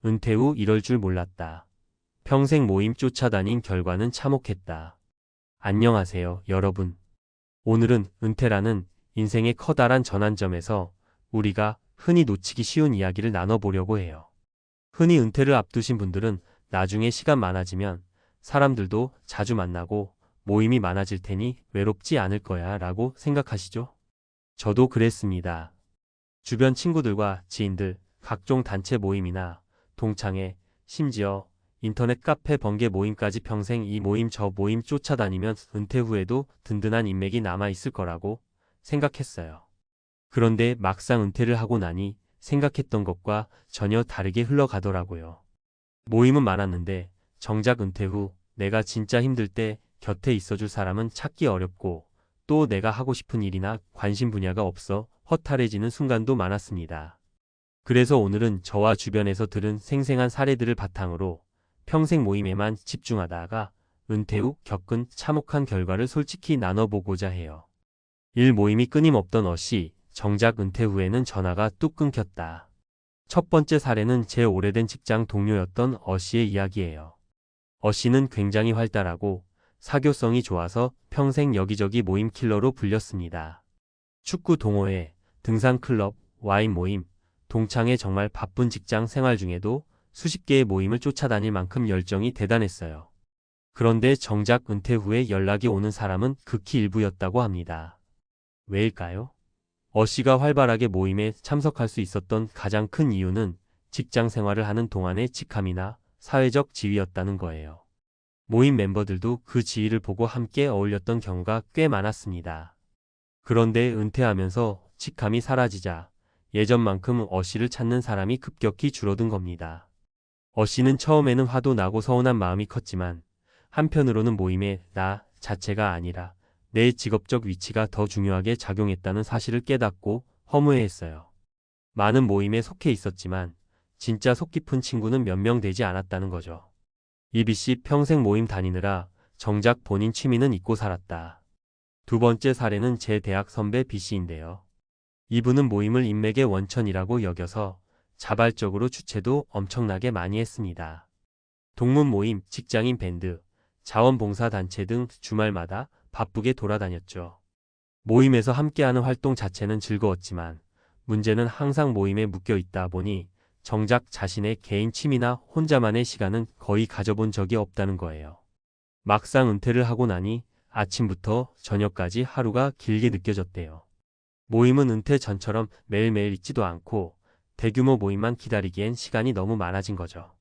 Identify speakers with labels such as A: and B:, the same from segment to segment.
A: 은퇴 후 이럴 줄 몰랐다. 평생 모임 쫓아다닌 결과는 참혹했다. 안녕하세요, 여러분. 오늘은 은퇴라는 인생의 커다란 전환점에서 우리가 흔히 놓치기 쉬운 이야기를 나눠보려고 해요. 흔히 은퇴를 앞두신 분들은 나중에 시간 많아지면 사람들도 자주 만나고 모임이 많아질 테니 외롭지 않을 거야 라고 생각하시죠? 저도 그랬습니다. 주변 친구들과 지인들, 각종 단체 모임이나 동창회, 심지어 인터넷 카페 번개 모임까지 평생 이 모임 저 모임 쫓아다니면 은퇴 후에도 든든한 인맥이 남아있을 거라고 생각했어요. 그런데 막상 은퇴를 하고 나니 생각했던 것과 전혀 다르게 흘러가더라고요. 모임은 많았는데 정작 은퇴 후 내가 진짜 힘들 때 곁에 있어줄 사람은 찾기 어렵고 또 내가 하고 싶은 일이나 관심 분야가 없어 허탈해지는 순간도 많았습니다. 그래서 오늘은 저와 주변에서 들은 생생한 사례들을 바탕으로 평생 모임에만 집중하다가 은퇴 후 겪은 참혹한 결과를 솔직히 나눠보고자 해요. 일 모임이 끊임없던 어씨, 정작 은퇴 후에는 전화가 뚝 끊겼다. 첫 번째 사례는 제 오래된 직장 동료였던 어씨의 이야기예요. 어씨는 굉장히 활달하고 사교성이 좋아서 평생 여기저기 모임 킬러로 불렸습니다. 축구 동호회, 등산 클럽, 와인 모임, 동창회 정말 바쁜 직장 생활 중에도 수십 개의 모임을 쫓아다닐 만큼 열정이 대단했어요. 그런데 정작 은퇴 후에 연락이 오는 사람은 극히 일부였다고 합니다. 왜일까요? 어씨가 활발하게 모임에 참석할 수 있었던 가장 큰 이유는 직장 생활을 하는 동안의 직함이나 사회적 지위였다는 거예요. 모임 멤버들도 그 지위를 보고 함께 어울렸던 경우가 꽤 많았습니다. 그런데 은퇴하면서 직함이 사라지자 예전만큼 어씨를 찾는 사람이 급격히 줄어든 겁니다. 어씨는 처음에는 화도 나고 서운한 마음이 컸지만 한편으로는 모임에 나 자체가 아니라 내 직업적 위치가 더 중요하게 작용했다는 사실을 깨닫고 허무해했어요. 많은 모임에 속해 있었지만 진짜 속 깊은 친구는 몇 명 되지 않았다는 거죠. 이 B씨 평생 모임 다니느라 정작 본인 취미는 잊고 살았다. 두 번째 사례는 제 대학 선배 B씨인데요. 이분은 모임을 인맥의 원천이라고 여겨서 자발적으로 주최도 엄청나게 많이 했습니다. 동문 모임, 직장인 밴드, 자원봉사단체 등 주말마다 바쁘게 돌아다녔죠. 모임에서 함께하는 활동 자체는 즐거웠지만 문제는 항상 모임에 묶여 있다 보니 정작 자신의 개인 취미나 혼자만의 시간은 거의 가져본 적이 없다는 거예요. 막상 은퇴를 하고 나니 아침부터 저녁까지 하루가 길게 느껴졌대요. 모임은 은퇴 전처럼 매일매일 있지도 않고 대규모 모임만 기다리기엔 시간이 너무 많아진 거죠.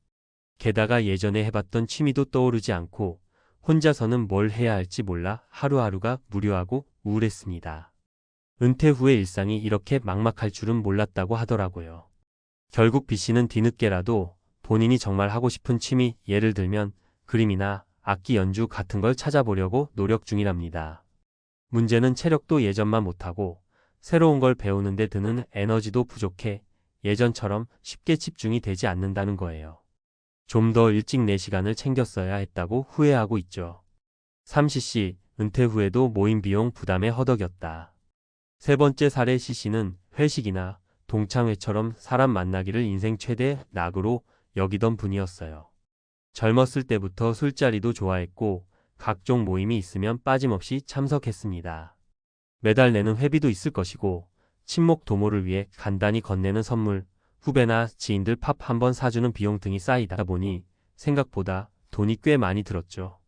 A: 게다가 예전에 해봤던 취미도 떠오르지 않고 혼자서는 뭘 해야 할지 몰라 하루하루가 무료하고 우울했습니다. 은퇴 후의 일상이 이렇게 막막할 줄은 몰랐다고 하더라고요. 결국 B씨는 뒤늦게라도 본인이 정말 하고 싶은 취미, 예를 들면 그림이나 악기 연주 같은 걸 찾아보려고 노력 중이랍니다. 문제는 체력도 예전만 못하고 새로운 걸 배우는데 드는 에너지도 부족해 예전처럼 쉽게 집중이 되지 않는다는 거예요. 좀 더 일찍 내 시간을 챙겼어야 했다고 후회하고 있죠. 3cc, 은퇴 후에도 모임 비용 부담에 허덕였다. 세 번째 사례 C씨는 회식이나 동창회처럼 사람 만나기를 인생 최대 낙으로 여기던 분이었어요. 젊었을 때부터 술자리도 좋아했고 각종 모임이 있으면 빠짐없이 참석했습니다. 매달 내는 회비도 있을 것이고 친목 도모를 위해 간단히 건네는 선물, 후배나 지인들 팝 한 번 사주는 비용 등이 쌓이다 보니 생각보다 돈이 꽤 많이 들었죠.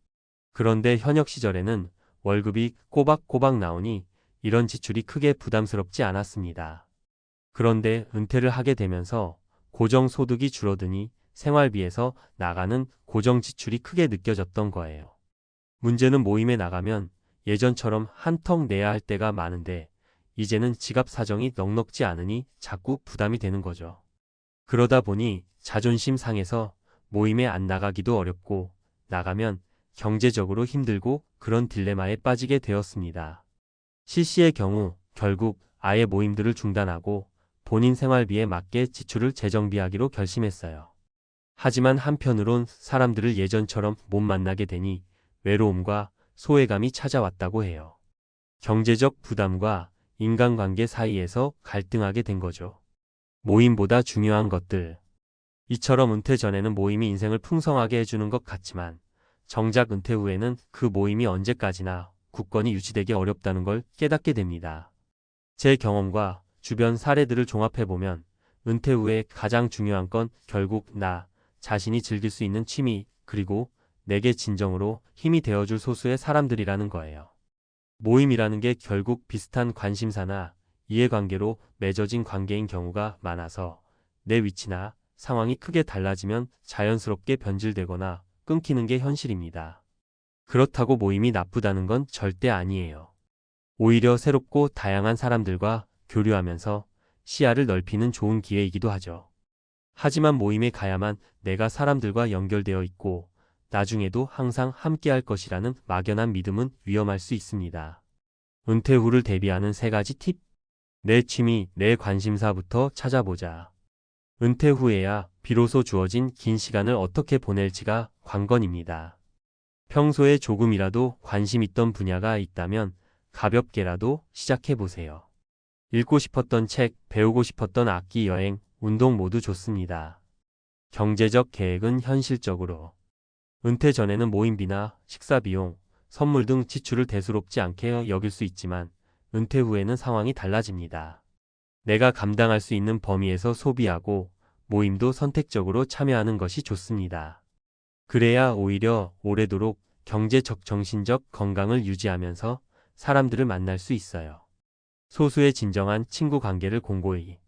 A: 그런데 현역 시절에는 월급이 꼬박꼬박 나오니 이런 지출이 크게 부담스럽지 않았습니다. 그런데 은퇴를 하게 되면서 고정소득이 줄어드니 생활비에서 나가는 고정지출이 크게 느껴졌던 거예요. 문제는 모임에 나가면 예전처럼 한턱 내야 할 때가 많은데 이제는 지갑 사정이 넉넉지 않으니 자꾸 부담이 되는 거죠. 그러다 보니 자존심 상해서 모임에 안 나가기도 어렵고 나가면 경제적으로 힘들고 그런 딜레마에 빠지게 되었습니다. C씨의 경우 결국 아예 모임들을 중단하고 본인 생활비에 맞게 지출을 재정비하기로 결심했어요. 하지만 한편으론 사람들을 예전처럼 못 만나게 되니 외로움과 소외감이 찾아왔다고 해요. 경제적 부담과 인간관계 사이에서 갈등하게 된 거죠. 모임보다 중요한 것들. 이처럼 은퇴 전에는 모임이 인생을 풍성하게 해주는 것 같지만 정작 은퇴 후에는 그 모임이 언제까지나 굳건히 유지되기 어렵다는 걸 깨닫게 됩니다. 제 경험과 주변 사례들을 종합해보면 은퇴 후에 가장 중요한 건 결국 나 자신이 즐길 수 있는 취미 그리고 내게 진정으로 힘이 되어줄 소수의 사람들이라는 거예요. 모임이라는 게 결국 비슷한 관심사나 이해관계로 맺어진 관계인 경우가 많아서 내 위치나 상황이 크게 달라지면 자연스럽게 변질되거나 끊기는 게 현실입니다. 그렇다고 모임이 나쁘다는 건 절대 아니에요. 오히려 새롭고 다양한 사람들과 교류하면서 시야를 넓히는 좋은 기회이기도 하죠. 하지만 모임에 가야만 내가 사람들과 연결되어 있고 나중에도 항상 함께할 것이라는 막연한 믿음은 위험할 수 있습니다. 은퇴 후를 대비하는 3가지 팁. 내 취미, 내 관심사부터 찾아보자. 은퇴 후에야 비로소 주어진 긴 시간을 어떻게 보낼지가 관건입니다. 평소에 조금이라도 관심 있던 분야가 있다면 가볍게라도 시작해보세요. 읽고 싶었던 책, 배우고 싶었던 악기, 여행, 운동 모두 좋습니다. 경제적 계획은 현실적으로. 은퇴 전에는 모임비나 식사비용, 선물 등 지출을 대수롭지 않게 여길 수 있지만 은퇴 후에는 상황이 달라집니다. 내가 감당할 수 있는 범위에서 소비하고 모임도 선택적으로 참여하는 것이 좋습니다. 그래야 오히려 오래도록 경제적, 정신적 건강을 유지하면서 사람들을 만날 수 있어요. 소수의 진정한 친구 관계를 공고히.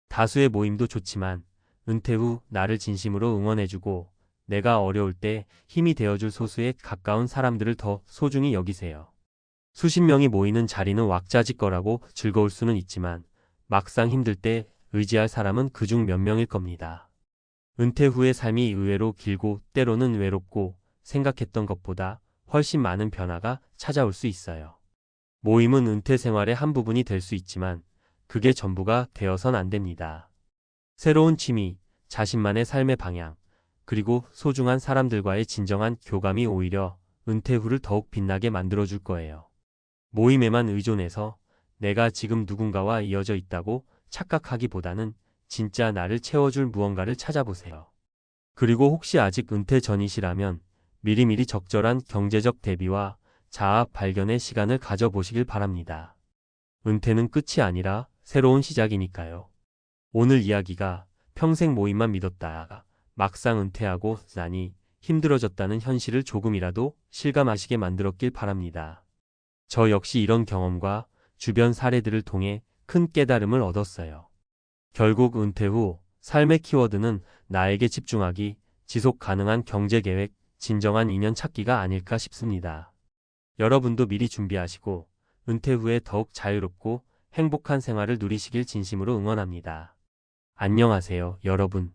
A: 다수의 모임도 좋지만 은퇴 후 나를 진심으로 응원해주고 내가 어려울 때 힘이 되어줄 소수의 가까운 사람들을 더 소중히 여기세요. 수십 명이 모이는 자리는 왁자지껄하고 즐거울 수는 있지만 막상 힘들 때 의지할 사람은 그중 몇 명일 겁니다. 은퇴 후의 삶이 의외로 길고 때로는 외롭고 생각했던 것보다 훨씬 많은 변화가 찾아올 수 있어요. 모임은 은퇴 생활의 한 부분이 될 수 있지만 그게 전부가 되어선 안 됩니다. 새로운 취미, 자신만의 삶의 방향, 그리고 소중한 사람들과의 진정한 교감이 오히려 은퇴 후를 더욱 빛나게 만들어줄 거예요. 모임에만 의존해서 내가 지금 누군가와 이어져 있다고 착각하기보다는 진짜 나를 채워줄 무언가를 찾아보세요. 그리고 혹시 아직 은퇴 전이시라면 미리미리 적절한 경제적 대비와 자아 발견의 시간을 가져보시길 바랍니다. 은퇴는 끝이 아니라 새로운 시작이니까요. 오늘 이야기가 평생 모임만 믿었다가 막상 은퇴하고 나니 힘들어졌다는 현실을 조금이라도 실감하시게 만들었길 바랍니다. 저 역시 이런 경험과 주변 사례들을 통해 큰 깨달음을 얻었어요. 결국 은퇴 후 삶의 키워드는 나에게 집중하기, 지속 가능한 경제 계획, 진정한 인연 찾기가 아닐까 싶습니다. 여러분도 미리 준비하시고 은퇴 후에 더욱 자유롭고 행복한 생활을 누리시길 진심으로 응원합니다. 안녕하세요, 여러분.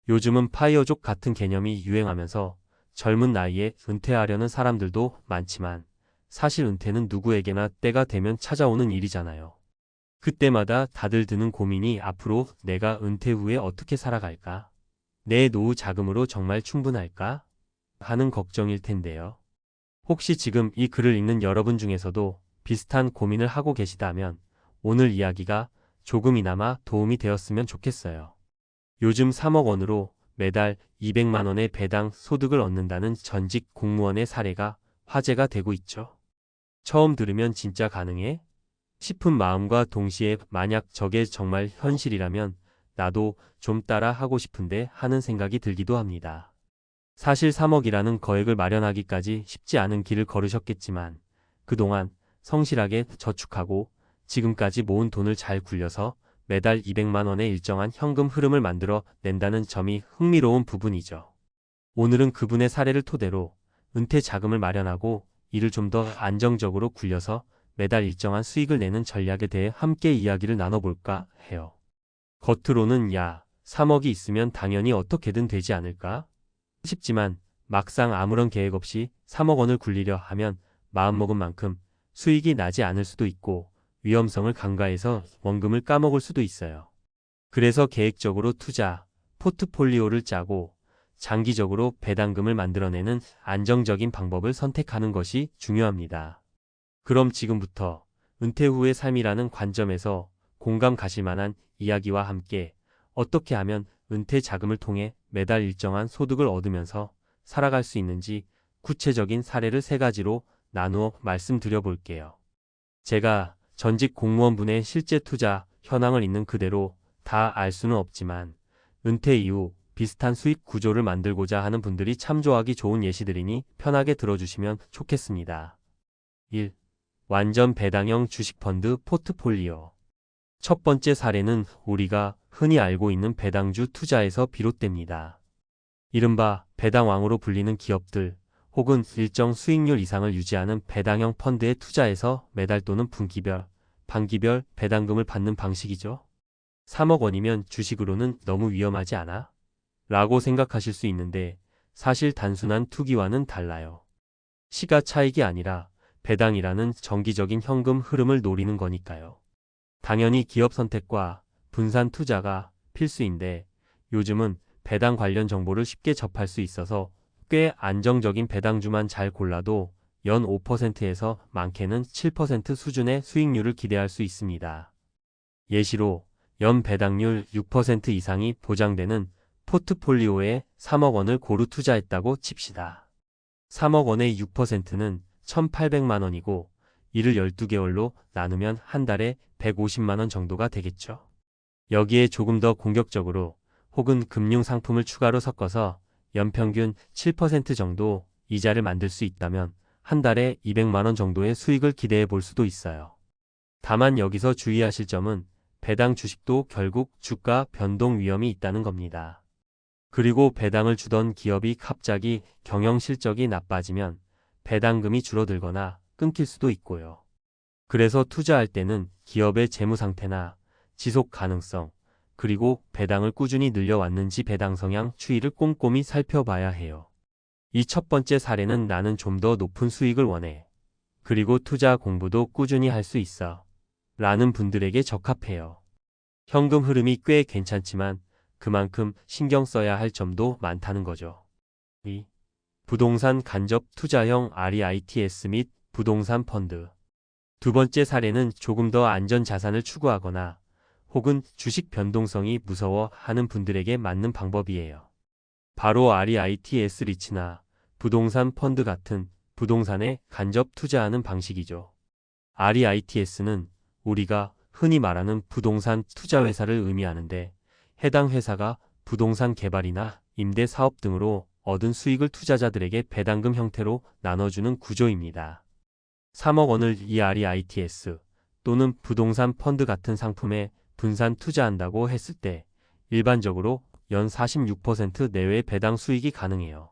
A: 요즘은 파이어족 같은 개념이 유행하면서 젊은 나이에 은퇴하려는 사람들도 많지만 사실 은퇴는 누구에게나 때가 되면 찾아오는 일이잖아요. 그때마다 다들 드는 고민이 앞으로 내가 은퇴 후에 어떻게 살아갈까? 내 노후 자금으로 정말 충분할까? 하는 걱정일 텐데요. 혹시 지금 이 글을 읽는 여러분 중에서도 비슷한 고민을 하고 계시다면 오늘 이야기가 조금이나마 도움이 되었으면 좋겠어요. 요즘 3억 원으로 매달 200만 원의 배당 소득을 얻는다는 전직 공무원의 사례가 화제가 되고 있죠. 처음 들으면 진짜 가능해? 싶은 마음과 동시에 만약 저게 정말 현실이라면 나도 좀 따라 하고 싶은데 하는 생각이 들기도 합니다. 사실 3억이라는 거액을 마련하기까지 쉽지 않은 길을 걸으셨겠지만 그동안 성실하게 저축하고 지금까지 모은 돈을 잘 굴려서 매달 200만 원의 일정한 현금 흐름을 만들어 낸다는 점이 흥미로운 부분이죠. 오늘은 그분의 사례를 토대로 은퇴 자금을 마련하고 이를 좀 더 안정적으로 굴려서 매달 일정한 수익을 내는 전략에 대해 함께 이야기를 나눠볼까 해요. 겉으로는 야, 3억이 있으면 당연히 어떻게든 되지 않을까? 싶지만 막상 아무런 계획 없이 3억 원을 굴리려 하면 마음먹은 만큼 수익이 나지 않을 수도 있고 위험성을 간과해서 원금을 까먹을 수도 있어요. 그래서 계획적으로 투자, 포트폴리오를 짜고 장기적으로 배당금을 만들어내는 안정적인 방법을 선택하는 것이 중요합니다. 그럼 지금부터 은퇴 후의 삶이라는 관점에서 공감 가실 만한 이야기와 함께 어떻게 하면 은퇴 자금을 통해 매달 일정한 소득을 얻으면서 살아갈 수 있는지 구체적인 사례를 3가지로 나누어 말씀드려 볼게요. 제가 전직 공무원분의 실제 투자 현황을 있는 그대로 다 알 수는 없지만 은퇴 이후 비슷한 수익 구조를 만들고자 하는 분들이 참조하기 좋은 예시들이니 편하게 들어주시면 좋겠습니다. 1. 완전 배당형 주식펀드 포트폴리오. 첫 번째 사례는 우리가 흔히 알고 있는 배당주 투자에서 비롯됩니다. 이른바 배당왕으로 불리는 기업들 혹은 일정 수익률 이상을 유지하는 배당형 펀드에 투자해서 매달 또는 분기별, 반기별 배당금을 받는 방식이죠. 3억 원이면 주식으로는 너무 위험하지 않아? 라고 생각하실 수 있는데 사실 단순한 투기와는 달라요. 시가 차익이 아니라 배당이라는 정기적인 현금 흐름을 노리는 거니까요. 당연히 기업 선택과 분산 투자가 필수인데 요즘은 배당 관련 정보를 쉽게 접할 수 있어서 꽤 안정적인 배당주만 잘 골라도 연 5%에서 많게는 7% 수준의 수익률을 기대할 수 있습니다. 예시로 연 배당률 6% 이상이 보장되는 포트폴리오에 3억 원을 고루 투자했다고 칩시다. 3억 원의 6%는 1,800만 원이고 이를 12개월로 나누면 한 달에 150만 원 정도가 되겠죠. 여기에 조금 더 공격적으로 혹은 금융 상품을 추가로 섞어서 연평균 7% 정도 이자를 만들 수 있다면 한 달에 200만 원 정도의 수익을 기대해 볼 수도 있어요. 다만 여기서 주의하실 점은 배당 주식도 결국 주가 변동 위험이 있다는 겁니다. 그리고 배당을 주던 기업이 갑자기 경영 실적이 나빠지면 배당금이 줄어들거나 끊길 수도 있고요. 그래서 투자할 때는 기업의 재무 상태나 지속 가능성, 그리고 배당을 꾸준히 늘려왔는지 배당 성향 추이를 꼼꼼히 살펴봐야 해요. 이 첫 번째 사례는 나는 좀 더 높은 수익을 원해. 그리고 투자 공부도 꾸준히 할 수 있어. 라는 분들에게 적합해요. 현금 흐름이 꽤 괜찮지만 그만큼 신경 써야 할 점도 많다는 거죠. 2. 부동산 간접 투자형 REITs 및 부동산 펀드. 두 번째 사례는 조금 더 안전 자산을 추구하거나 혹은 주식 변동성이 무서워하는 분들에게 맞는 방법이에요. 바로 REITs 리츠나 부동산 펀드 같은 부동산에 간접 투자하는 방식이죠. REITs는 우리가 흔히 말하는 부동산 투자 회사를 의미하는데 해당 회사가 부동산 개발이나 임대 사업 등으로 얻은 수익을 투자자들에게 배당금 형태로 나눠주는 구조입니다. 3억 원을 이 REITs 또는 부동산 펀드 같은 상품에 분산 투자한다고 했을 때 일반적으로 연 46% 내외의 배당 수익이 가능해요.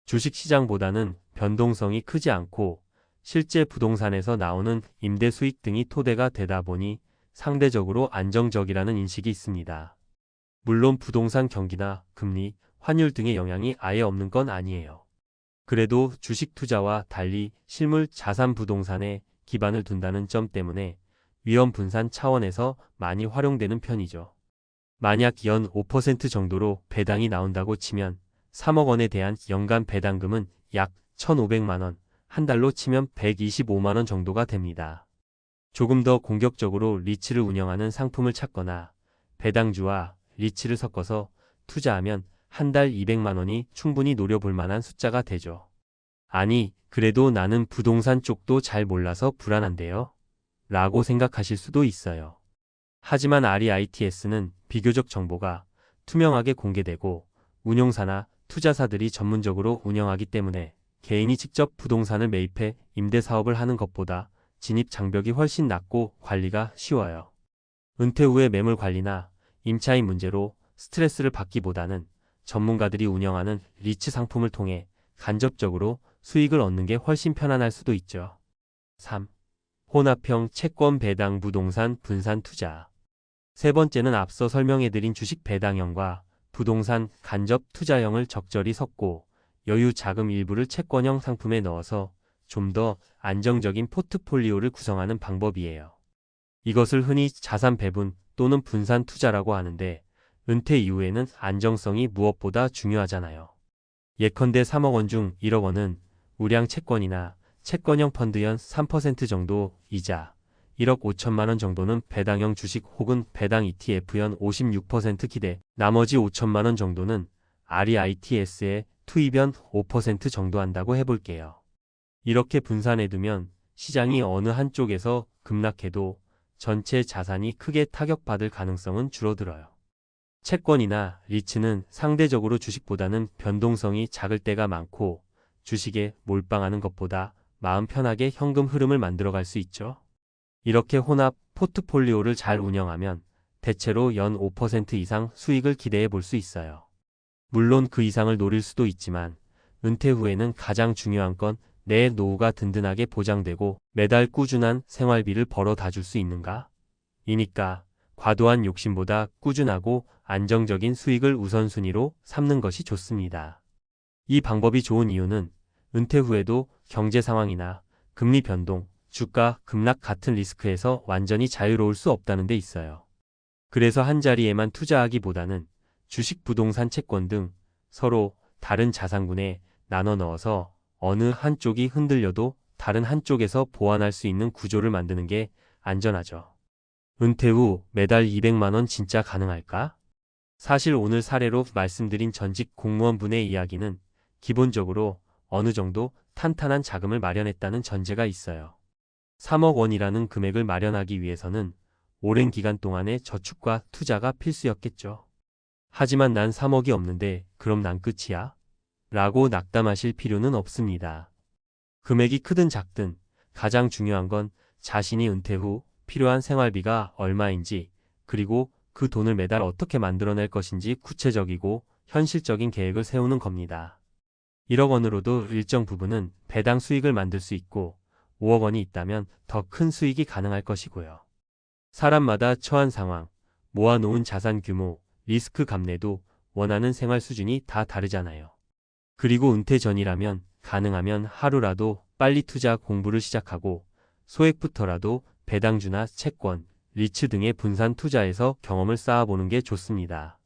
A: 주식시장보다는 변동성이 크지 않고 실제 부동산에서 나오는 임대 수익 등이 토대가 되다 보니 상대적으로 안정적이라는 인식이 있습니다. 물론 부동산 경기나 금리, 환율 등의 영향이 아예 없는 건 아니에요. 그래도 주식 투자와 달리 실물 자산 부동산에 기반을 둔다는 점 때문에 위험 분산 차원에서 많이 활용되는 편이죠. 만약 연 5% 정도로 배당이 나온다고 치면 3억 원에 대한 연간 배당금은 약 1,500만 원, 한 달로 치면 125만 원 정도가 됩니다. 조금 더 공격적으로 리츠를 운영하는 상품을 찾거나 배당주와 리츠를 섞어서 투자하면 한 달 200만 원이 충분히 노려볼 만한 숫자가 되죠. 아니, 그래도 나는 부동산 쪽도 잘 몰라서 불안한데요? 라고 생각하실 수도 있어요. 하지만 REITs는 비교적 정보가 투명하게 공개되고 운용사나 투자사들이 전문적으로 운영하기 때문에 개인이 직접 부동산을 매입해 임대사업을 하는 것보다 진입 장벽이 훨씬 낮고 관리가 쉬워요. 은퇴 후의 매물 관리나 임차인 문제로 스트레스를 받기보다는 전문가들이 운영하는 리츠 상품을 통해 간접적으로 수익을 얻는 게 훨씬 편안할 수도 있죠. 3. 혼합형 채권 배당 부동산 분산 투자. 세 번째는 앞서 설명해드린 주식 배당형과 부동산 간접 투자형을 적절히 섞고 여유 자금 일부를 채권형 상품에 넣어서 좀 더 안정적인 포트폴리오를 구성하는 방법이에요. 이것을 흔히 자산 배분 또는 분산 투자라고 하는데 은퇴 이후에는 안정성이 무엇보다 중요하잖아요. 예컨대 3억 원 중 1억 원은 우량 채권이나 채권형 펀드 연 3% 정도 이자, 1억 5천만 원 정도는 배당형 주식 혹은 배당 ETF 연 56% 기대, 나머지 5천만 원 정도는 REITS에 투입연 5% 정도 한다고 해볼게요. 이렇게 분산해두면 시장이 어느 한쪽에서 급락해도 전체 자산이 크게 타격받을 가능성은 줄어들어요. 채권이나 리츠는 상대적으로 주식보다는 변동성이 작을 때가 많고 주식에 몰빵하는 것보다 마음 편하게 현금 흐름을 만들어갈 수 있죠. 이렇게 혼합 포트폴리오를 잘 운영하면 대체로 연 5% 이상 수익을 기대해 볼 수 있어요. 물론 그 이상을 노릴 수도 있지만 은퇴 후에는 가장 중요한 건 내 노후가 든든하게 보장되고 매달 꾸준한 생활비를 벌어다 줄 수 있는가? 이니까 과도한 욕심보다 꾸준하고 안정적인 수익을 우선순위로 삼는 것이 좋습니다. 이 방법이 좋은 이유는 은퇴 후에도 경제 상황이나 금리 변동, 주가 급락 같은 리스크에서 완전히 자유로울 수 없다는 데 있어요. 그래서 한자리에만 투자하기보다는 주식, 부동산, 채권 등 서로 다른 자산군에 나눠 넣어서 어느 한쪽이 흔들려도 다른 한쪽에서 보완할 수 있는 구조를 만드는 게 안전하죠. 은퇴 후 매달 200만 원 진짜 가능할까? 사실 오늘 사례로 말씀드린 전직 공무원분의 이야기는 기본적으로 어느 정도 탄탄한 자금을 마련했다는 전제가 있어요. 3억 원이라는 금액을 마련하기 위해서는 오랜 기간 동안의 저축과 투자가 필수였겠죠. 하지만 난 3억이 없는데 그럼 난 끝이야? 라고 낙담하실 필요는 없습니다. 금액이 크든 작든 가장 중요한 건 자신이 은퇴 후 필요한 생활비가 얼마인지 그리고 그 돈을 매달 어떻게 만들어낼 것인지 구체적이고 현실적인 계획을 세우는 겁니다. 1억 원으로도 일정 부분은 배당 수익을 만들 수 있고 5억 원이 있다면 더 큰 수익이 가능할 것이고요. 사람마다 처한 상황, 모아놓은 자산 규모, 리스크 감내도 원하는 생활 수준이 다 다르잖아요. 그리고 은퇴 전이라면 가능하면 하루라도 빨리 투자 공부를 시작하고 소액부터라도 배당주나 채권, 리츠 등의 분산 투자에서 경험을 쌓아보는 게 좋습니다.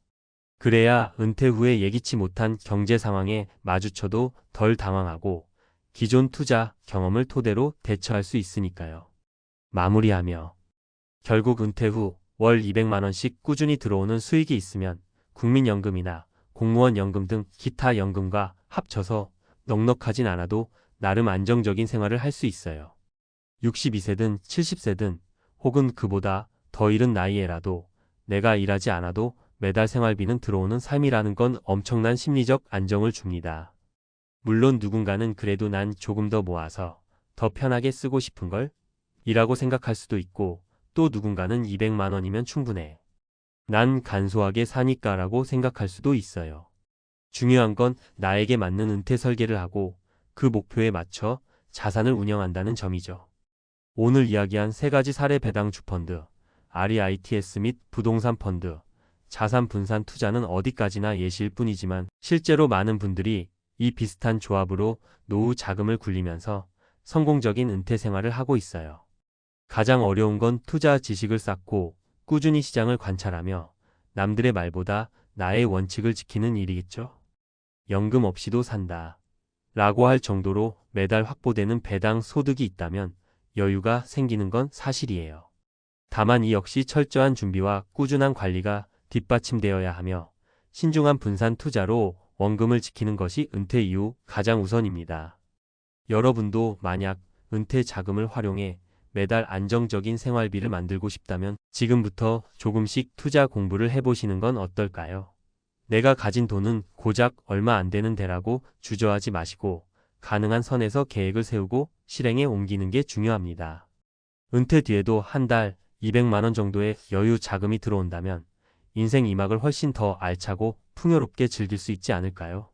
A: 그래야 은퇴 후에 예기치 못한 경제 상황에 마주쳐도 덜 당황하고 기존 투자 경험을 토대로 대처할 수 있으니까요. 마무리하며 결국 은퇴 후 월 200만 원씩 꾸준히 들어오는 수익이 있으면 국민연금이나 공무원 연금 등 기타 연금과 합쳐서 넉넉하진 않아도 나름 안정적인 생활을 할 수 있어요. 62세든 70세든 혹은 그보다 더 이른 나이에라도 내가 일하지 않아도 매달 생활비는 들어오는 삶이라는 건 엄청난 심리적 안정을 줍니다. 물론 누군가는 그래도 난 조금 더 모아서 더 편하게 쓰고 싶은 걸 이라고 생각할 수도 있고 또 누군가는 200만 원이면 충분해. 난 간소하게 사니까라고 생각할 수도 있어요. 중요한 건 나에게 맞는 은퇴 설계를 하고 그 목표에 맞춰 자산을 운영한다는 점이죠. 오늘 이야기한 세 가지 사례 배당주 펀드, REITS 및 부동산 펀드, 자산 분산 투자는 어디까지나 예시일 뿐이지만 실제로 많은 분들이 이 비슷한 조합으로 노후 자금을 굴리면서 성공적인 은퇴 생활을 하고 있어요. 가장 어려운 건 투자 지식을 쌓고 꾸준히 시장을 관찰하며 남들의 말보다 나의 원칙을 지키는 일이겠죠. 연금 없이도 산다. 라고 할 정도로 매달 확보되는 배당 소득이 있다면 여유가 생기는 건 사실이에요. 다만 이 역시 철저한 준비와 꾸준한 관리가 뒷받침되어야 하며 신중한 분산 투자로 원금을 지키는 것이 은퇴 이후 가장 우선입니다. 여러분도 만약 은퇴 자금을 활용해 매달 안정적인 생활비를 만들고 싶다면 지금부터 조금씩 투자 공부를 해보시는 건 어떨까요? 내가 가진 돈은 고작 얼마 안 되는 데라고 주저하지 마시고 가능한 선에서 계획을 세우고 실행에 옮기는 게 중요합니다. 은퇴 뒤에도 한 달 200만 원 정도의 여유 자금이 들어온다면 인생 2막을 훨씬 더 알차고 풍요롭게 즐길 수 있지 않을까요?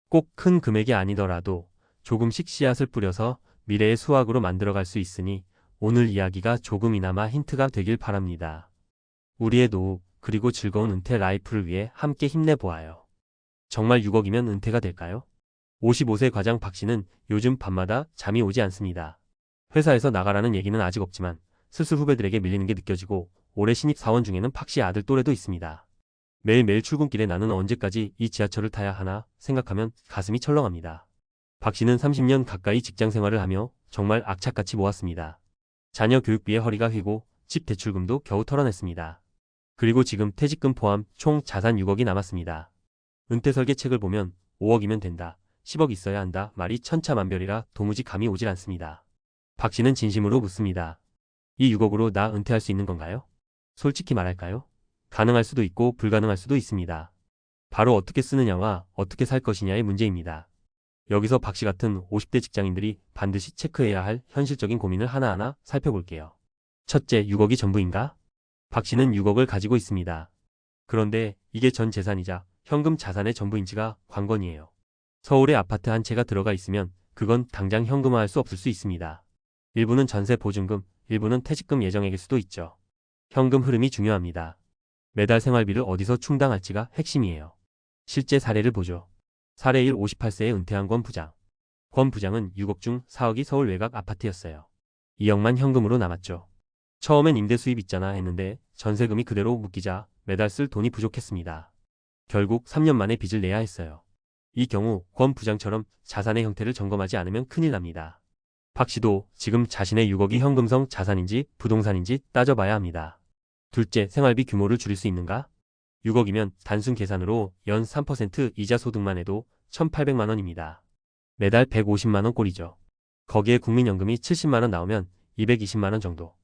A: 꼭 큰 금액이 아니더라도 조금씩 씨앗을 뿌려서 미래의 수확으로 만들어갈 수 있으니 오늘 이야기가 조금이나마 힌트가 되길 바랍니다. 우리의 노후 그리고 즐거운 은퇴 라이프를 위해 함께 힘내보아요. 정말 6억이면 은퇴가 될까요? 55세 과장 박씨는 요즘 밤마다 잠이 오지 않습니다. 회사에서 나가라는 얘기는 아직 없지만 슬슬 후배들에게 밀리는 게 느껴지고 올해 신입 사원 중에는 박씨 아들 또래도 있습니다. 매일매일 출근길에 나는 언제까지 이 지하철을 타야 하나 생각하면 가슴이 철렁합니다. 박씨는 30년 가까이 직장 생활을 하며 정말 악착같이 모았습니다. 자녀 교육비에 허리가 휘고 집 대출금도 겨우 털어냈습니다. 그리고 지금 퇴직금 포함 총 자산 6억이 남았습니다. 은퇴 설계 책을 보면 5억이면 된다, 10억 있어야 한다 말이 천차만별이라 도무지 감이 오질 않습니다. 박 씨는 진심으로 묻습니다. 이 6억으로 나 은퇴할 수 있는 건가요? 솔직히 말할까요? 가능할 수도 있고 불가능할 수도 있습니다. 바로 어떻게 쓰느냐와 어떻게 살 것이냐의 문제입니다. 여기서 박 씨 같은 50대 직장인들이 반드시 체크해야 할 현실적인 고민을 하나하나 살펴볼게요. 첫째, 6억이 전부인가? 박 씨는 6억을 가지고 있습니다. 그런데 이게 전 재산이자 현금 자산의 전부인지가 관건이에요. 서울에 아파트 한 채가 들어가 있으면 그건 당장 현금화할 수 없을 수 있습니다. 일부는 전세 보증금, 일부는 퇴직금 예정액일 수도 있죠. 현금 흐름이 중요합니다. 매달 생활비를 어디서 충당할지가 핵심이에요. 실제 사례를 보죠. 사례 1, 58세에 은퇴한 권 부장. 권 부장은 6억 중 4억이 서울 외곽 아파트였어요. 2억만 현금으로 남았죠. 처음엔 임대 수입 있잖아 했는데 전세금이 그대로 묶이자 매달 쓸 돈이 부족했습니다. 결국 3년 만에 빚을 내야 했어요. 이 경우 권 부장처럼 자산의 형태를 점검하지 않으면 큰일 납니다. 박 씨도 지금 자신의 6억이 현금성 자산인지 부동산인지 따져봐야 합니다. 둘째, 생활비 규모를 줄일 수 있는가? 6억이면 단순 계산으로 연 3% 이자 소득만 해도 1,800만 원입니다. 매달 150만 원 꼴이죠. 거기에 국민연금이 70만 원 나오면 220만 원 정도.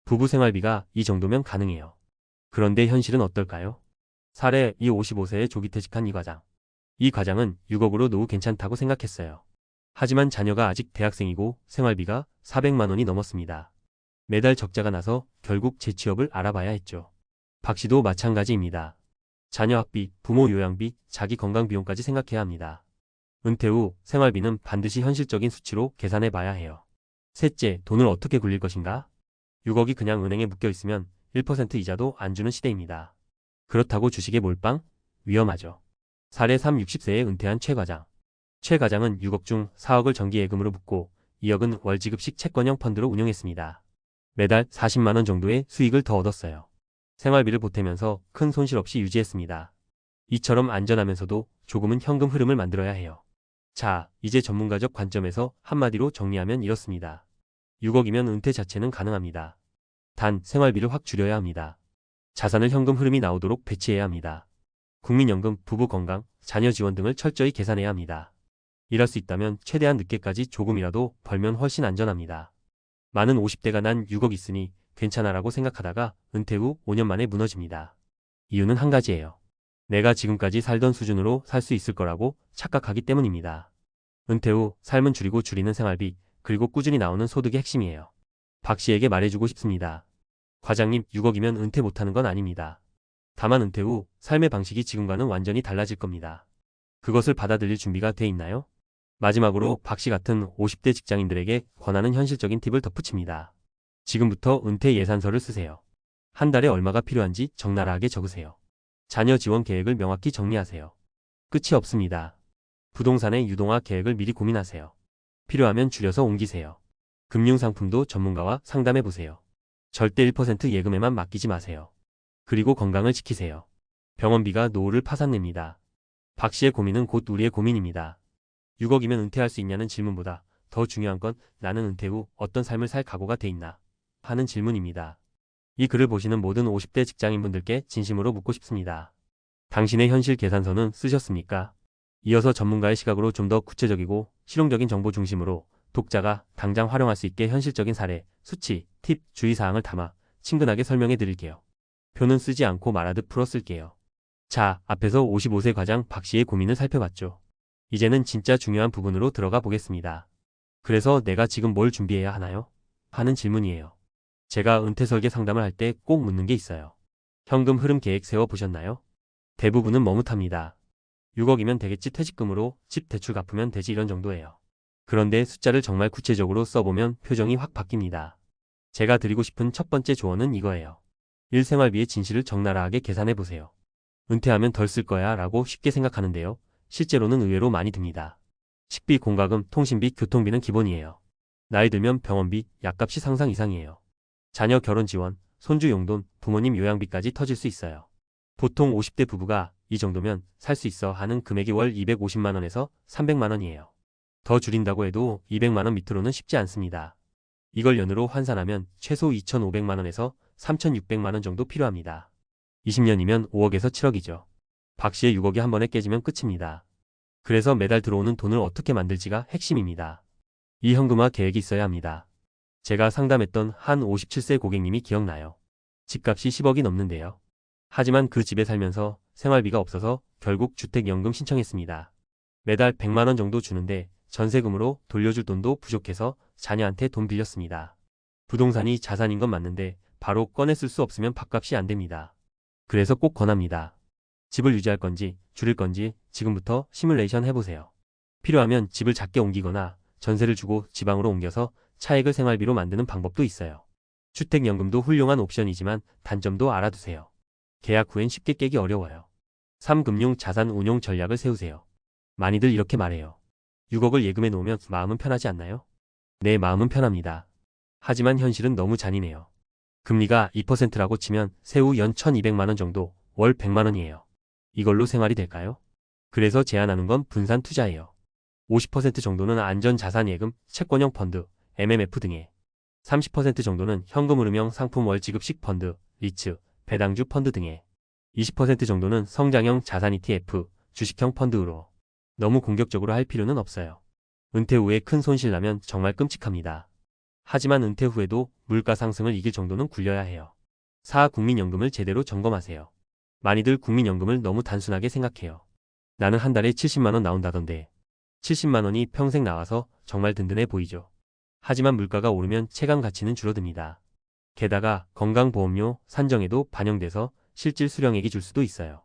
A: 부부 생활비가 이 정도면 가능해요. 그런데 현실은 어떨까요? 사례 2, 55세에 조기 퇴직한 이 과장. 이 과장은 6억으로 노후 괜찮다고 생각했어요. 하지만 자녀가 아직 대학생이고 생활비가 400만 원이 넘었습니다. 매달 적자가 나서 결국 재취업을 알아봐야 했죠. 박 씨도 마찬가지입니다. 자녀 학비, 부모 요양비, 자기 건강 비용까지 생각해야 합니다. 은퇴 후 생활비는 반드시 현실적인 수치로 계산해 봐야 해요. 셋째, 돈을 어떻게 굴릴 것인가? 6억이 그냥 은행에 묶여 있으면 1% 이자도 안 주는 시대입니다. 그렇다고 주식에 몰빵? 위험하죠. 사례 3, 60세에 은퇴한 최 과장. 최 과장은 6억 중 4억을 정기예금으로 붓고 2억은 월지급식 채권형 펀드로 운용했습니다. 매달 40만 원 정도의 수익을 더 얻었어요. 생활비를 보태면서 큰 손실 없이 유지했습니다. 이처럼 안전하면서도 조금은 현금 흐름을 만들어야 해요. 자, 이제 전문가적 관점에서 한마디로 정리하면 이렇습니다. 6억이면 은퇴 자체는 가능합니다. 단, 생활비를 확 줄여야 합니다. 자산을 현금 흐름이 나오도록 배치해야 합니다. 국민연금, 부부 건강, 자녀 지원 등을 철저히 계산해야 합니다. 일할 수 있다면 최대한 늦게까지 조금이라도 벌면 훨씬 안전합니다. 많은 50대가 난 6억 있으니 괜찮아라고 생각하다가 은퇴 후 5년 만에 무너집니다. 이유는 한 가지예요. 내가 지금까지 살던 수준으로 살 수 있을 거라고 착각하기 때문입니다. 은퇴 후 삶은 줄이고 줄이는 생활비, 그리고 꾸준히 나오는 소득이 핵심이에요. 박 씨에게 말해주고 싶습니다. 과장님, 6억이면 은퇴 못하는 건 아닙니다. 다만 은퇴 후 삶의 방식이 지금과는 완전히 달라질 겁니다. 그것을 받아들일 준비가 돼 있나요? 마지막으로 박 씨 같은 50대 직장인들에게 권하는 현실적인 팁을 덧붙입니다. 지금부터 은퇴 예산서를 쓰세요. 한 달에 얼마가 필요한지 적나라하게 적으세요. 자녀 지원 계획을 명확히 정리하세요. 끝이 없습니다. 부동산의 유동화 계획을 미리 고민하세요. 필요하면 줄여서 옮기세요. 금융상품도 전문가와 상담해보세요. 절대 1% 예금에만 맡기지 마세요. 그리고 건강을 지키세요. 병원비가 노후를 파산냅니다. 박 씨의 고민은 곧 우리의 고민입니다. 6억이면 은퇴할 수 있냐는 질문보다 더 중요한 건 나는 은퇴 후 어떤 삶을 살 각오가 돼 있나 하는 질문입니다. 이 글을 보시는 모든 50대 직장인분들께 진심으로 묻고 싶습니다. 당신의 현실 계산서는 쓰셨습니까? 이어서 전문가의 시각으로 좀 더 구체적이고 실용적인 정보 중심으로 독자가 당장 활용할 수 있게 현실적인 사례, 수치, 팁, 주의사항을 담아 친근하게 설명해 드릴게요. 표는 쓰지 않고 말하듯 풀어 쓸게요. 자, 앞에서 55세 과장 박 씨의 고민을 살펴봤죠. 이제는 진짜 중요한 부분으로 들어가 보겠습니다. 그래서 내가 지금 뭘 준비해야 하나요? 하는 질문이에요. 제가 은퇴 설계 상담을 할 때 꼭 묻는 게 있어요. 현금 흐름 계획 세워보셨나요? 대부분은 머뭇합니다. 6억이면 되겠지, 퇴직금으로 집 대출 갚으면 되지, 이런 정도예요. 그런데 숫자를 정말 구체적으로 써보면 표정이 확 바뀝니다. 제가 드리고 싶은 첫 번째 조언은 이거예요. 일생활비의 진실을 적나라하게 계산해보세요. 은퇴하면 덜 쓸 거야 라고 쉽게 생각하는데요. 실제로는 의외로 많이 듭니다. 식비, 공과금, 통신비, 교통비는 기본이에요. 나이 들면 병원비, 약값이 상상 이상이에요. 자녀 결혼 지원, 손주 용돈, 부모님 요양비까지 터질 수 있어요. 보통 50대 부부가 이 정도면 살 수 있어 하는 금액이 월 250만 원에서 300만 원이에요. 더 줄인다고 해도 200만 원 밑으로는 쉽지 않습니다. 이걸 연으로 환산하면 최소 2,500만 원에서 3,600만 원 정도 필요합니다. 20년이면 5억에서 7억이죠. 박 씨의 6억이 한 번에 깨지면 끝입니다. 그래서 매달 들어오는 돈을 어떻게 만들지가 핵심입니다. 이 현금화 계획이 있어야 합니다. 제가 상담했던 한 57세 고객님이 기억나요. 집값이 10억이 넘는데요. 하지만 그 집에 살면서 생활비가 없어서 결국 주택연금 신청했습니다. 매달 100만 원 정도 주는데 전세금으로 돌려줄 돈도 부족해서 자녀한테 돈 빌렸습니다. 부동산이 자산인 건 맞는데 바로 꺼내 쓸 수 없으면 밥값이 안 됩니다. 그래서 꼭 권합니다. 집을 유지할 건지 줄일 건지 지금부터 시뮬레이션 해보세요. 필요하면 집을 작게 옮기거나 전세를 주고 지방으로 옮겨서 차액을 생활비로 만드는 방법도 있어요. 주택연금도 훌륭한 옵션이지만 단점도 알아두세요. 계약 후엔 쉽게 깨기 어려워요. 3금융 자산 운용 전략을 세우세요. 많이들 이렇게 말해요. 6억을 예금해 놓으면 마음은 편하지 않나요? 네, 마음은 편합니다. 하지만 현실은 너무 잔인해요. 금리가 2%라고 치면 세후 연 1,200만 원 정도, 월 100만 원이에요. 이걸로 생활이 될까요? 그래서 제안하는 건 분산 투자예요. 50% 정도는 안전자산 예금, 채권형 펀드, MMF 등에 30% 정도는 현금흐름형 상품 월지급식 펀드, 리츠, 배당주 펀드 등에 20% 정도는 성장형 자산 ETF, 주식형 펀드로 너무 공격적으로 할 필요는 없어요. 은퇴 후에 큰 손실 나면 정말 끔찍합니다. 하지만 은퇴 후에도 물가 상승을 이길 정도는 굴려야 해요. 4. 국민연금을 제대로 점검하세요. 많이들 국민연금을 너무 단순하게 생각해요. 나는 한 달에 70만 원 나온다던데 70만 원이 평생 나와서 정말 든든해 보이죠. 하지만 물가가 오르면 체감 가치는 줄어듭니다. 게다가 건강보험료 산정에도 반영돼서 실질 수령액이 줄 수도 있어요.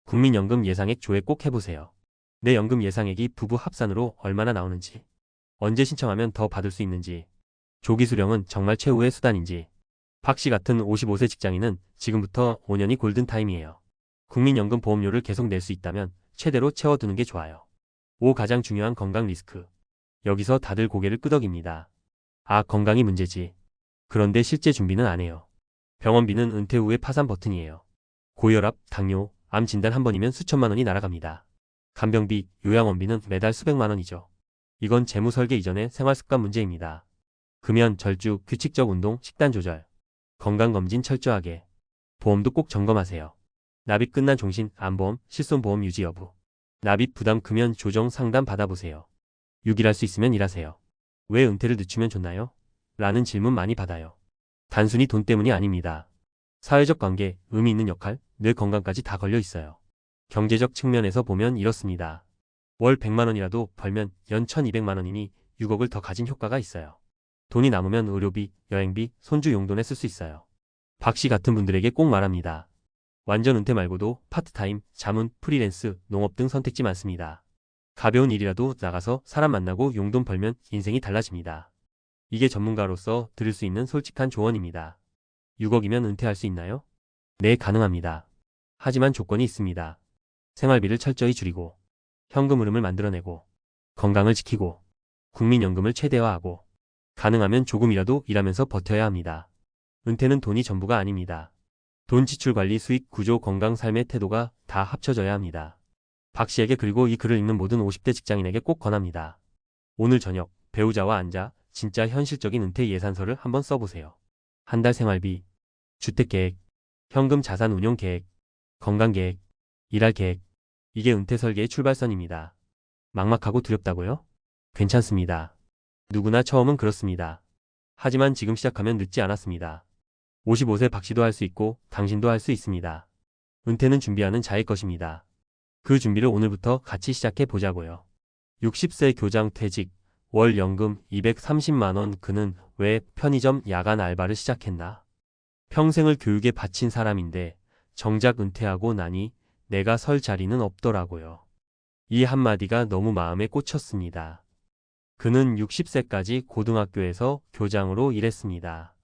A: 국민연금 예상액 조회 꼭 해보세요. 내 연금 예상액이 부부 합산으로 얼마나 나오는지, 언제 신청하면 더 받을 수 있는지, 조기 수령은 정말 최후의 수단인지. 박 씨 같은 55세 직장인은 지금부터 5년이 골든타임이에요. 국민연금 보험료를 계속 낼 수 있다면 최대로 채워두는 게 좋아요. 5. 가장 중요한 건강 리스크. 여기서 다들 고개를 끄덕입니다. 아, 건강이 문제지. 그런데 실제 준비는 안 해요. 병원비는 은퇴 후의 파산 버튼이에요. 고혈압, 당뇨, 암 진단 한 번이면 수천만 원이 날아갑니다. 간병비, 요양원비는 매달 수백만 원이죠. 이건 재무 설계 이전의 생활습관 문제입니다. 금연, 절주, 규칙적 운동, 식단 조절, 건강검진 철저하게, 보험도 꼭 점검하세요. 납입 끝난 종신, 암보험, 실손보험 유지 여부, 납입 부담 금연 조정 상담 받아보세요. 6일 할 수 있으면 일하세요. 왜 은퇴를 늦추면 좋나요? 라는 질문 많이 받아요. 단순히 돈 때문이 아닙니다. 사회적 관계, 의미 있는 역할, 뇌 건강까지 다 걸려 있어요. 경제적 측면에서 보면 이렇습니다. 월 100만 원이라도 벌면 연 1,200만 원이니 6억을 더 가진 효과가 있어요. 돈이 남으면 의료비, 여행비, 손주 용돈에 쓸 수 있어요. 박 씨 같은 분들에게 꼭 말합니다. 완전 은퇴 말고도 파트타임, 자문, 프리랜스, 농업 등 선택지 많습니다. 가벼운 일이라도 나가서 사람 만나고 용돈 벌면 인생이 달라집니다. 이게 전문가로서 드릴 수 있는 솔직한 조언입니다. 6억이면 은퇴할 수 있나요? 네, 가능합니다. 하지만 조건이 있습니다. 생활비를 철저히 줄이고, 현금 흐름을 만들어내고, 건강을 지키고, 국민연금을 최대화하고, 가능하면 조금이라도 일하면서 버텨야 합니다. 은퇴는 돈이 전부가 아닙니다. 돈 지출 관리 수익 구조 건강 삶의 태도가 다 합쳐져야 합니다. 박 씨에게 그리고 이 글을 읽는 모든 50대 직장인에게 꼭 권합니다. 오늘 저녁 배우자와 앉아 진짜 현실적인 은퇴 예산서를 한번 써보세요. 한 달 생활비, 주택계획, 현금 자산 운용 계획, 건강계획, 일할 계획. 이게 은퇴 설계의 출발선입니다. 막막하고 두렵다고요? 괜찮습니다. 누구나 처음은 그렇습니다. 하지만 지금 시작하면 늦지 않았습니다. 55세 박 씨도 할 수 있고 당신도 할 수 있습니다. 은퇴는 준비하는 자의 것입니다. 그 준비를 오늘부터 같이 시작해 보자고요. 60세 교장 퇴직, 월 연금 230만 원. 그는 왜 편의점 야간 알바를 시작했나? 평생을 교육에 바친 사람인데 정작 은퇴하고 나니 내가 설 자리는 없더라고요. 이 한마디가 너무 마음에 꽂혔습니다. 그는 60세까지 고등학교에서 교장으로 일했습니다.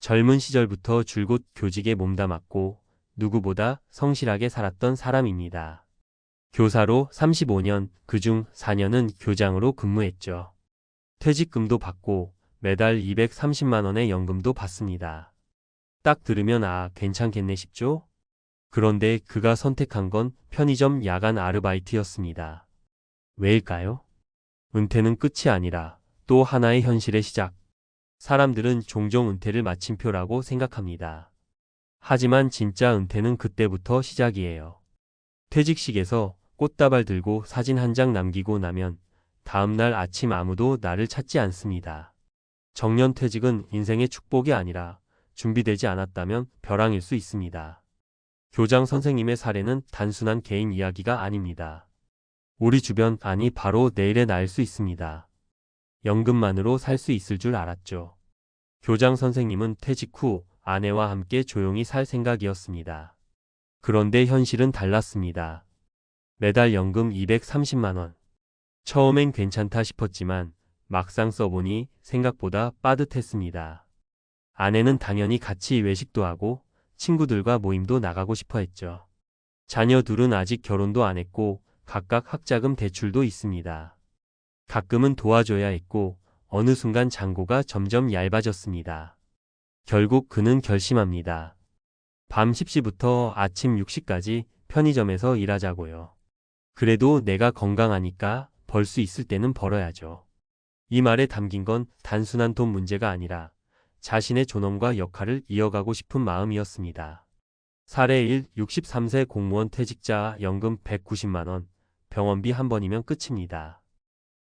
A: 젊은 시절부터 줄곧 교직에 몸담았고 누구보다 성실하게 살았던 사람입니다. 교사로 35년, 그중 4년은 교장으로 근무했죠. 퇴직금도 받고 매달 230만 원의 연금도 받습니다. 딱 들으면 아, 괜찮겠네 싶죠? 그런데 그가 선택한 건 편의점 야간 아르바이트였습니다. 왜일까요? 은퇴는 끝이 아니라 또 하나의 현실의 시작. 사람들은 종종 은퇴를 마침표라고 생각합니다. 하지만 진짜 은퇴는 그때부터 시작이에요. 퇴직식에서 꽃다발 들고 사진 한 장 남기고 나면 다음날 아침 아무도 나를 찾지 않습니다. 정년퇴직은 인생의 축복이 아니라 준비되지 않았다면 벼랑일 수 있습니다. 교장 선생님의 사례는 단순한 개인 이야기가 아닙니다. 우리 주변, 아니 바로 내일의 나일 수 있습니다. 연금만으로 살 수 있을 줄 알았죠. 교장 선생님은 퇴직 후 아내와 함께 조용히 살 생각이었습니다. 그런데 현실은 달랐습니다. 매달 연금 230만 원. 처음엔 괜찮다 싶었지만 막상 써보니 생각보다 빠듯했습니다. 아내는 당연히 같이 외식도 하고 친구들과 모임도 나가고 싶어 했죠. 자녀 둘은 아직 결혼도 안 했고 각각 학자금 대출도 있습니다. 가끔은 도와줘야 했고 어느 순간 잔고가 점점 얇아졌습니다. 결국 그는 결심합니다. 밤 10시부터 아침 6시까지 편의점에서 일하자고요. 그래도 내가 건강하니까 벌 수 있을 때는 벌어야죠. 이 말에 담긴 건 단순한 돈 문제가 아니라 자신의 존엄과 역할을 이어가고 싶은 마음이었습니다. 사례 1. 63세 공무원 퇴직자 연금 190만 원, 병원비 한 번이면 끝입니다.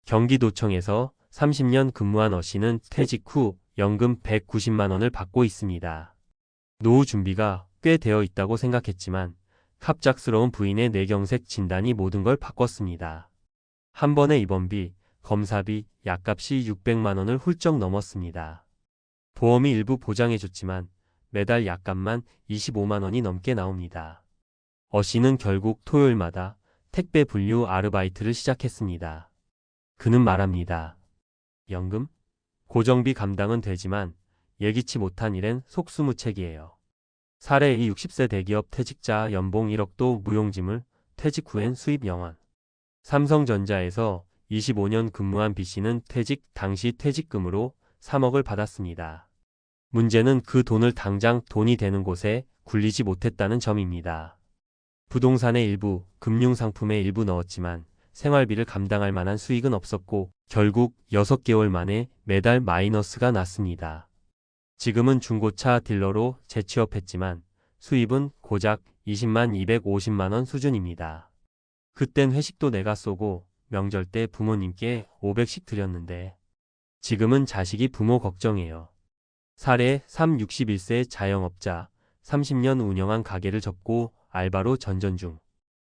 A: 경기도청에서 30년 근무한 어씨는 퇴직 후 연금 190만 원을 받고 있습니다. 노후 준비가 꽤 되어 있다고 생각했지만 갑작스러운 부인의 뇌경색 진단이 모든 걸 바꿨습니다. 한 번의 입원비, 검사비, 약값이 600만 원을 훌쩍 넘었습니다. 보험이 일부 보장해줬지만 매달 약값만 25만 원이 넘게 나옵니다. 어씨는 결국 토요일마다 택배 분류 아르바이트를 시작했습니다. 그는 말합니다. 연금? 고정비 감당은 되지만 예기치 못한 일엔 속수무책이에요. 사례 2. 60세 대기업 퇴직자 연봉 1억도 무용지물, 퇴직 후엔 수입 0원. 삼성전자에서 25년 근무한 B씨는 퇴직 당시 퇴직금으로 3억을 받았습니다. 문제는 그 돈을 당장 돈이 되는 곳에 굴리지 못했다는 점입니다. 부동산의 일부, 금융상품의 일부 넣었지만 생활비를 감당할 만한 수익은 없었고 결국 6개월 만에 매달 마이너스가 났습니다. 지금은 중고차 딜러로 재취업했지만 수입은 고작 20만 250만 원 수준입니다. 그땐 회식도 내가 쏘고 명절 때 부모님께 500씩 드렸는데 지금은 자식이 부모 걱정해요. 사례 3. 61세 자영업자 30년 운영한 가게를 접고 알바로 전전 중.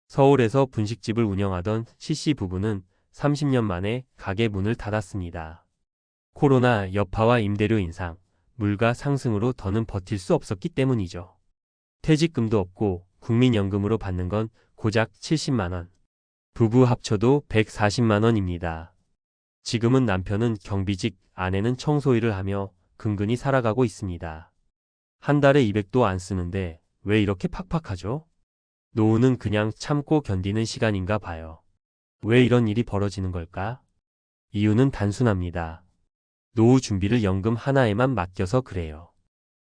A: 서울에서 분식집을 운영하던 C씨 부부는 30년 만에 가게 문을 닫았습니다. 코로나 여파와 임대료 인상, 물가 상승으로 더는 버틸 수 없었기 때문이죠. 퇴직금도 없고 국민연금으로 받는 건 고작 70만 원. 부부 합쳐도 140만 원입니다. 지금은 남편은 경비직, 아내는 청소일을 하며 근근히 살아가고 있습니다. 한 달에 200도 안 쓰는데 왜 이렇게 팍팍하죠? 노후는 그냥 참고 견디는 시간인가 봐요. 왜 이런 일이 벌어지는 걸까? 이유는 단순합니다. 노후 준비를 연금 하나에만 맡겨서 그래요.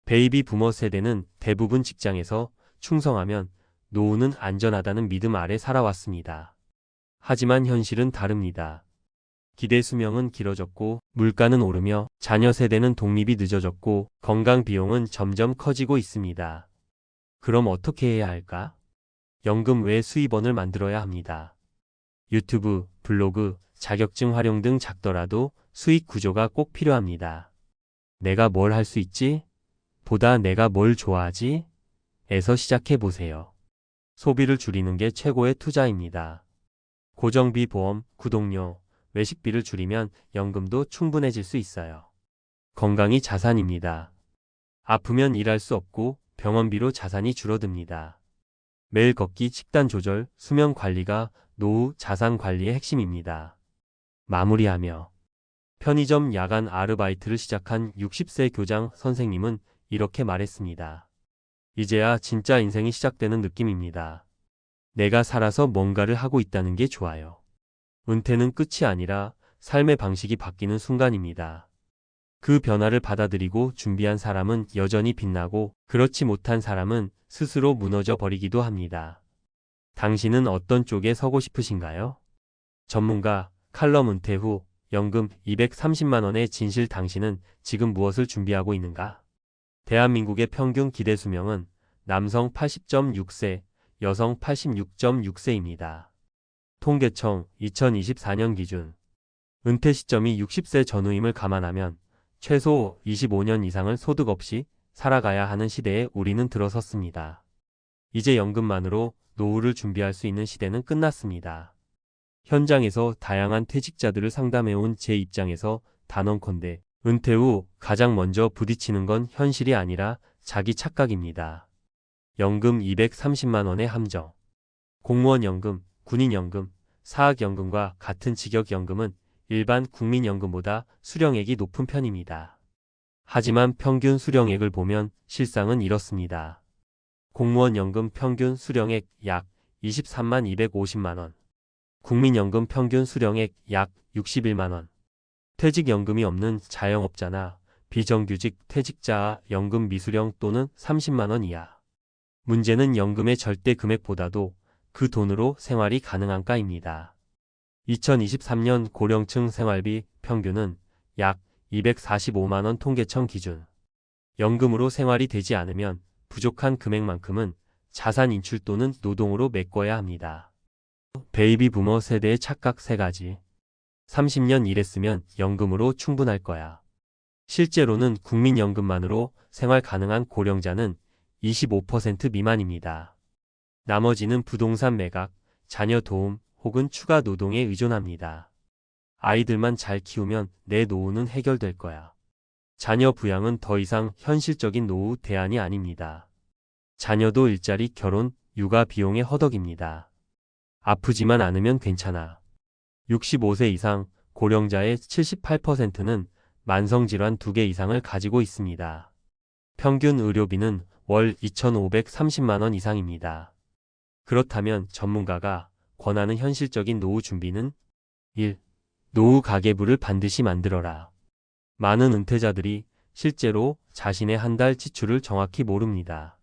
A: 베이비 부머 세대는 대부분 직장에서 충성하면 노후는 안전하다는 믿음 아래 살아왔습니다. 하지만 현실은 다릅니다. 기대 수명은 길어졌고 물가는 오르며 자녀 세대는 독립이 늦어졌고 건강 비용은 점점 커지고 있습니다. 그럼 어떻게 해야 할까? 연금 외 수입원을 만들어야 합니다. 유튜브, 블로그, 자격증 활용 등 작더라도 수익 구조가 꼭 필요합니다. 내가 뭘 할 수 있지? 보다 내가 뭘 좋아하지? 에서 시작해 보세요. 소비를 줄이는 게 최고의 투자입니다. 고정비, 보험, 구독료, 외식비를 줄이면 연금도 충분해질 수 있어요. 건강이 자산입니다. 아프면 일할 수 없고 병원비로 자산이 줄어듭니다. 매일 걷기, 식단 조절, 수면 관리가 노후 자산 관리의 핵심입니다. 마무리하며 편의점 야간 아르바이트를 시작한 60세 교장 선생님은 이렇게 말했습니다. 이제야 진짜 인생이 시작되는 느낌입니다. 내가 살아서 뭔가를 하고 있다는 게 좋아요. 은퇴는 끝이 아니라 삶의 방식이 바뀌는 순간입니다. 그 변화를 받아들이고 준비한 사람은 여전히 빛나고 그렇지 못한 사람은 스스로 무너져 버리기도 합니다. 당신은 어떤 쪽에 서고 싶으신가요? 전문가, 칼럼 은퇴 후 연금 230만 원의 진실 당신은 지금 무엇을 준비하고 있는가? 대한민국의 평균 기대 수명은 남성 80.6세, 여성 86.6세입니다. 통계청 2024년 기준 은퇴 시점이 60세 전후임을 감안하면 최소 25년 이상을 소득 없이 살아가야 하는 시대에 우리는 들어섰습니다. 이제 연금만으로 노후를 준비할 수 있는 시대는 끝났습니다. 현장에서 다양한 퇴직자들을 상담해온 제 입장에서 단언컨대 은퇴 후 가장 먼저 부딪히는 건 현실이 아니라 자기 착각입니다. 연금 230만 원의 함정. 공무원연금, 군인연금, 사학연금과 같은 직역연금은 일반 국민연금보다 수령액이 높은 편입니다. 하지만 평균 수령액을 보면 실상은 이렇습니다. 공무원연금 평균 수령액 약 23만 250만 원, 국민연금 평균 수령액 약 61만 원, 퇴직연금이 없는 자영업자나 비정규직 퇴직자 연금 미수령 또는 30만 원 이하. 문제는 연금의 절대 금액보다도 그 돈으로 생활이 가능한가입니다. 2023년 고령층 생활비 평균은 약 245만 원 통계청 기준. 연금으로 생활이 되지 않으면 부족한 금액만큼은 자산 인출 또는 노동으로 메꿔야 합니다. 베이비 부머 세대의 착각 3가지. 30년 일했으면 연금으로 충분할 거야. 실제로는 국민연금만으로 생활 가능한 고령자는 25% 미만입니다. 나머지는 부동산 매각, 자녀 도움 혹은 추가 노동에 의존합니다. 아이들만 잘 키우면 내 노후는 해결될 거야. 자녀 부양은 더 이상 현실적인 노후 대안이 아닙니다. 자녀도 일자리, 결혼, 육아 비용의 허덕입니다. 아프지만 않으면 괜찮아. 65세 이상 고령자의 78%는 만성질환 2개 이상을 가지고 있습니다. 평균 의료비는 월 2,530만 원 이상입니다. 그렇다면 전문가가 권하는 현실적인 노후 준비는 1. 노후 가계부를 반드시 만들어라. 많은 은퇴자들이 실제로 자신의 한 달 지출을 정확히 모릅니다.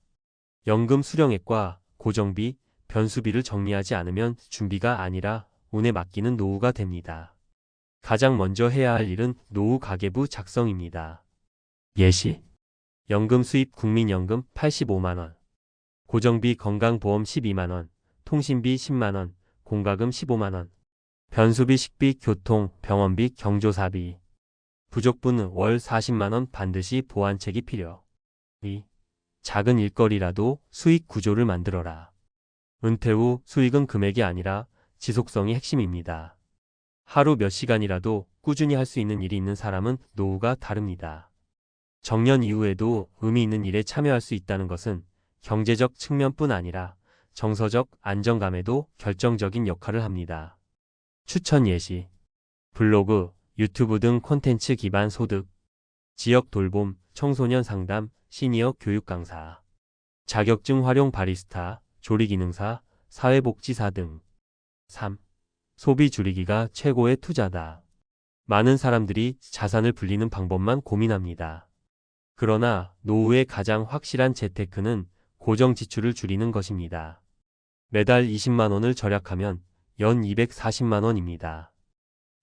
A: 연금 수령액과 고정비, 변수비를 정리하지 않으면 준비가 아니라 운에 맡기는 노후가 됩니다. 가장 먼저 해야 할 일은 노후 가계부 작성입니다. 예시. 연금 수입 국민연금 85만 원, 고정비 건강보험 12만 원, 통신비 10만 원, 공과금 15만 원, 변수비 식비 교통 병원비 경조사비, 부족분 월 40만 원 반드시 보완책이 필요. 2. 작은 일거리라도 수익 구조를 만들어라. 은퇴 후 수익은 금액이 아니라 지속성이 핵심입니다. 하루 몇 시간이라도 꾸준히 할 수 있는 일이 있는 사람은 노후가 다릅니다. 정년 이후에도 의미 있는 일에 참여할 수 있다는 것은 경제적 측면뿐 아니라 정서적 안정감에도 결정적인 역할을 합니다. 추천 예시. 블로그, 유튜브 등 콘텐츠 기반 소득, 지역 돌봄, 청소년 상담, 시니어 교육 강사, 자격증 활용 바리스타, 조리기능사, 사회복지사 등. 3. 소비 줄이기가 최고의 투자다. 많은 사람들이 자산을 불리는 방법만 고민합니다. 그러나 노후의 가장 확실한 재테크는 고정 지출을 줄이는 것입니다. 매달 20만 원을 절약하면 연 240만 원입니다.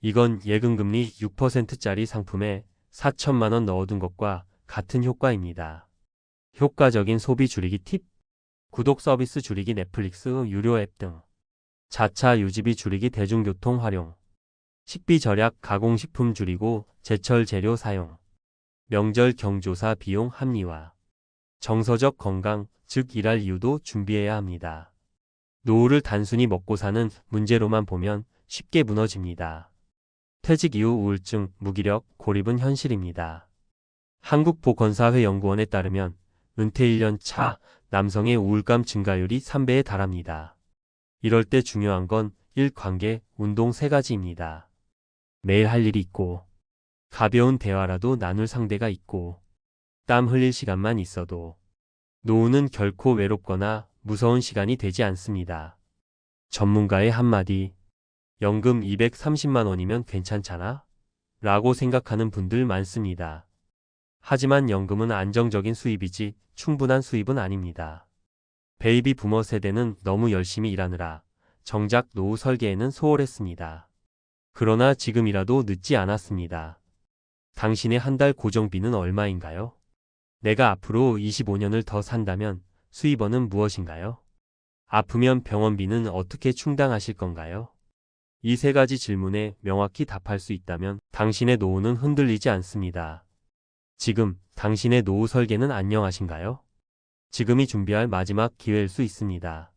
A: 이건 예금금리 6%짜리 상품에 4천만 원 넣어둔 것과 같은 효과입니다. 효과적인 소비 줄이기 팁. 구독 서비스 줄이기 넷플릭스 유료 앱 등. 자차 유지비 줄이기 대중교통 활용. 식비 절약 가공식품 줄이고 제철 재료 사용. 명절 경조사 비용 합리화. 정서적 건강, 즉 일할 이유도 준비해야 합니다. 노후를 단순히 먹고 사는 문제로만 보면 쉽게 무너집니다. 퇴직 이후 우울증, 무기력, 고립은 현실입니다. 한국보건사회연구원에 따르면 은퇴 1년 차 남성의 우울감 증가율이 3배에 달합니다. 이럴 때 중요한 건 1. 관계, 운동 3가지입니다. 매일 할 일이 있고, 가벼운 대화라도 나눌 상대가 있고, 땀 흘릴 시간만 있어도. 노후는 결코 외롭거나 무서운 시간이 되지 않습니다. 전문가의 한마디. 연금 230만 원이면 괜찮잖아? 라고 생각하는 분들 많습니다. 하지만 연금은 안정적인 수입이지 충분한 수입은 아닙니다. 베이비 부머 세대는 너무 열심히 일하느라 정작 노후 설계에는 소홀했습니다. 그러나 지금이라도 늦지 않았습니다. 당신의 한 달 고정비는 얼마인가요? 내가 앞으로 25년을 더 산다면 수입원은 무엇인가요? 아프면 병원비는 어떻게 충당하실 건가요? 이 세 가지 질문에 명확히 답할 수 있다면 당신의 노후는 흔들리지 않습니다. 지금 당신의 노후 설계는 안녕하신가요? 지금이 준비할 마지막 기회일 수 있습니다.